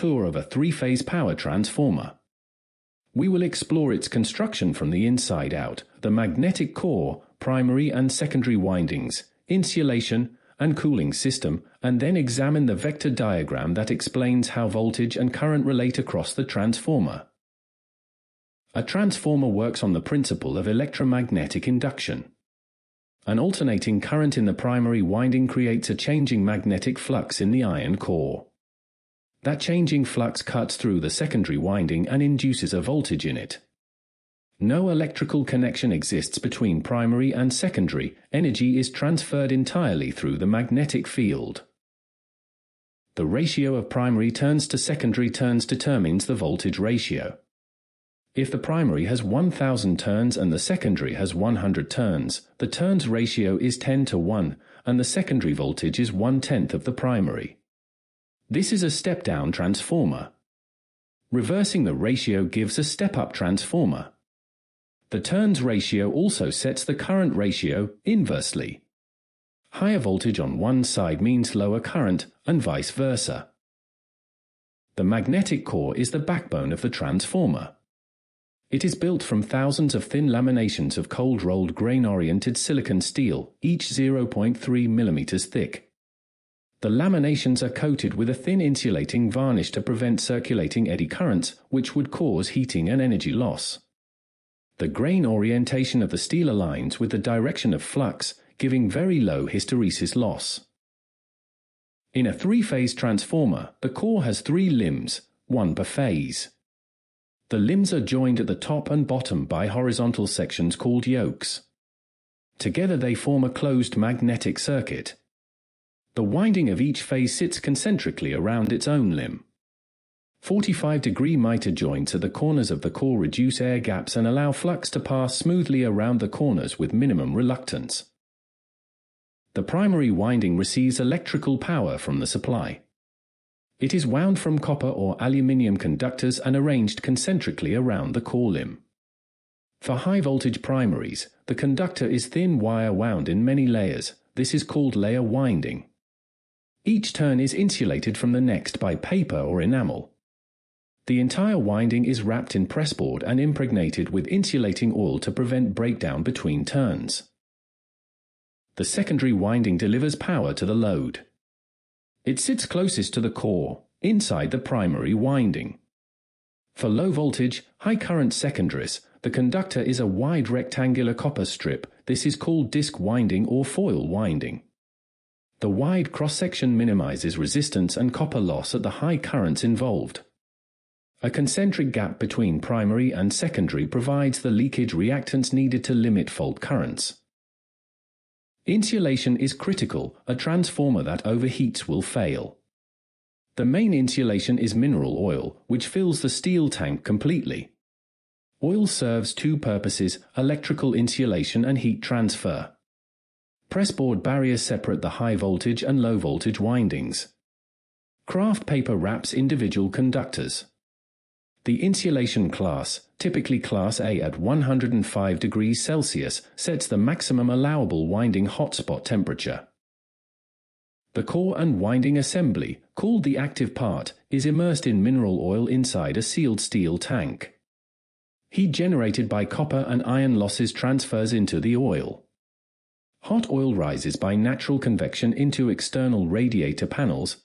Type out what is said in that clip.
tour of a three-phase power transformer. We will explore its construction from the inside out, the magnetic core, primary and secondary windings, insulation, and cooling system, and then examine the vector diagram that explains how voltage and current relate across the transformer. A transformer works on the principle of electromagnetic induction. An alternating current in the primary winding creates a changing magnetic flux in the iron core. That changing flux cuts through the secondary winding and induces a voltage in it. No electrical connection exists between primary and secondary. Energy is transferred entirely through the magnetic field. The ratio of primary turns to secondary turns determines the voltage ratio. If the primary has 1000 turns and the secondary has 100 turns, the turns ratio is 10 to 1, and the secondary voltage is 1/10 of the primary. This is a step-down transformer. Reversing the ratio gives a step-up transformer. The turns ratio also sets the current ratio inversely. Higher voltage on one side means lower current, and vice versa. The magnetic core is the backbone of the transformer. It is built from thousands of thin laminations of cold-rolled grain-oriented silicon steel, each 0.3 mm thick. The laminations are coated with a thin insulating varnish to prevent circulating eddy currents, which would cause heating and energy loss. The grain orientation of the steel aligns with the direction of flux, giving very low hysteresis loss. In a three-phase transformer, the core has 3 limbs, one per phase. The limbs are joined at the top and bottom by horizontal sections called yokes. Together they form a closed magnetic circuit. The winding of each phase sits concentrically around its own limb. 45-degree miter joints at the corners of the core reduce air gaps and allow flux to pass smoothly around the corners with minimum reluctance. The primary winding receives electrical power from the supply. It is wound from copper or aluminium conductors and arranged concentrically around the core limb. For high-voltage primaries, the conductor is thin wire wound in many layers. This is called layer winding. Each turn is insulated from the next by paper or enamel. The entire winding is wrapped in pressboard and impregnated with insulating oil to prevent breakdown between turns. The secondary winding delivers power to the load. It sits closest to the core, inside the primary winding. For low voltage, high current secondaries, the conductor is a wide rectangular copper strip. This is called disc winding or foil winding. The wide cross-section minimizes resistance and copper loss at the high currents involved. A concentric gap between primary and secondary provides the leakage reactance needed to limit fault currents. Insulation is critical. A transformer that overheats will fail. The main insulation is mineral oil, which fills the steel tank completely. Oil serves 2 purposes: electrical insulation and heat transfer. Pressboard barriers separate the high voltage and low voltage windings. Kraft paper wraps individual conductors. The insulation class, typically class A at 105 degrees Celsius, sets the maximum allowable winding hotspot temperature. The core and winding assembly, called the active part, is immersed in mineral oil inside a sealed steel tank. Heat generated by copper and iron losses transfers into the oil. Hot oil rises by natural convection into external radiator panels,